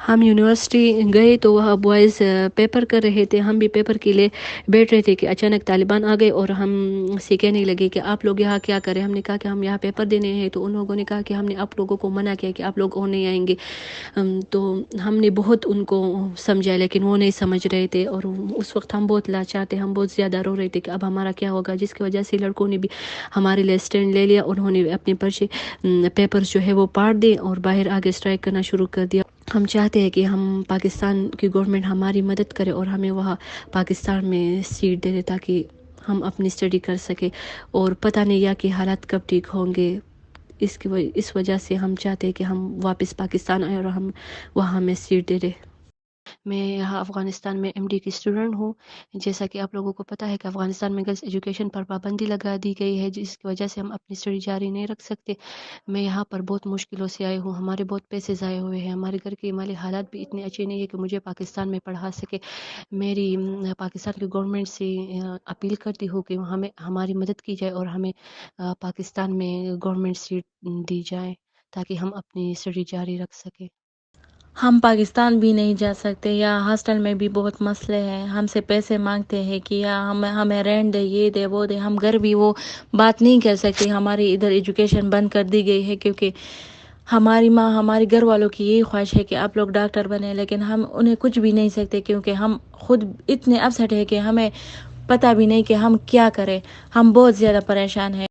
ہم یونیورسٹی گئے تو وہاں بوائز پیپر کر رہے تھے، ہم بھی پیپر کے لیے بیٹھ رہے تھے کہ اچانک طالبان آ گئے اور ہم سے کہنے لگے کہ آپ لوگ یہاں کیا کریں. ہم نے کہا کہ ہم یہاں پیپر دینے ہیں، تو ان لوگوں نے کہا کہ ہم نے آپ لوگوں کو منع کیا کہ آپ لوگ اور نہیں آئیں گے. تو ہم نے بہت ان کو سمجھایا لیکن وہ نہیں سمجھ رہے تھے، اور اس وقت ہم بہت لاچار تھے، ہم بہت زیادہ رو رہے تھے کہ اب ہمارا کیا ہوگا، جس کی وجہ سے لڑکوں نے بھی ہمارے لیے اسٹینڈ لے لیا. انہوں نے اپنے پیپر جو ہے وہ پاڑ دے اور باہر آگے اسٹرائک کرنا شروع کر دیا. ہم چاہتے ہیں کہ ہم پاکستان کی گورنمنٹ ہماری مدد کرے اور ہمیں وہاں پاکستان میں سیٹ دے دے تاکہ ہم اپنی اسٹڈی کر سکیں. اور پتہ نہیں یا کہ حالات کب ٹھیک ہوں گے، اس وجہ سے ہم چاہتے ہیں کہ ہم واپس پاکستان آئیں اور ہم وہاں ہمیں سیٹ دے دے. میں یہاں افغانستان میں ایم ڈی کی اسٹوڈنٹ ہوں. جیسا کہ آپ لوگوں کو پتہ ہے کہ افغانستان میں گرلز ایجوکیشن پر پابندی لگا دی گئی ہے، جس کی وجہ سے ہم اپنی اسٹڈی جاری نہیں رکھ سکتے. میں یہاں پر بہت مشکلوں سے آئی ہوں، ہمارے بہت پیسے ضائع ہوئے ہیں، ہمارے گھر کے مالی حالات بھی اتنے اچھے نہیں ہے کہ مجھے پاکستان میں پڑھا سکے. میری پاکستان کی گورنمنٹ سے اپیل کرتی ہوں کہ ہماری مدد کی جائے اور ہمیں پاکستان میں گورنمنٹ سیٹ دی جائے تاکہ ہم اپنی اسٹڈی جاری رکھ سکیں. ہم پاکستان بھی نہیں جا سکتے، یا ہاسٹل میں بھی بہت مسئلے ہیں. ہم سے پیسے مانگتے ہیں کہ یا ہمیں رینٹ دے، یہ دے وہ دے. ہم گھر بھی وہ بات نہیں کر سکتے. ہماری ادھر ایجوکیشن بند کر دی گئی ہے کیونکہ ہماری ماں، ہمارے گھر والوں کی یہی خواہش ہے کہ آپ لوگ ڈاکٹر بنے، لیکن ہم انہیں کچھ بھی نہیں سکتے کیونکہ ہم خود اتنے اپسیٹ ہیں کہ ہمیں پتہ بھی نہیں کہ ہم کیا کریں. ہم بہت زیادہ پریشان ہیں.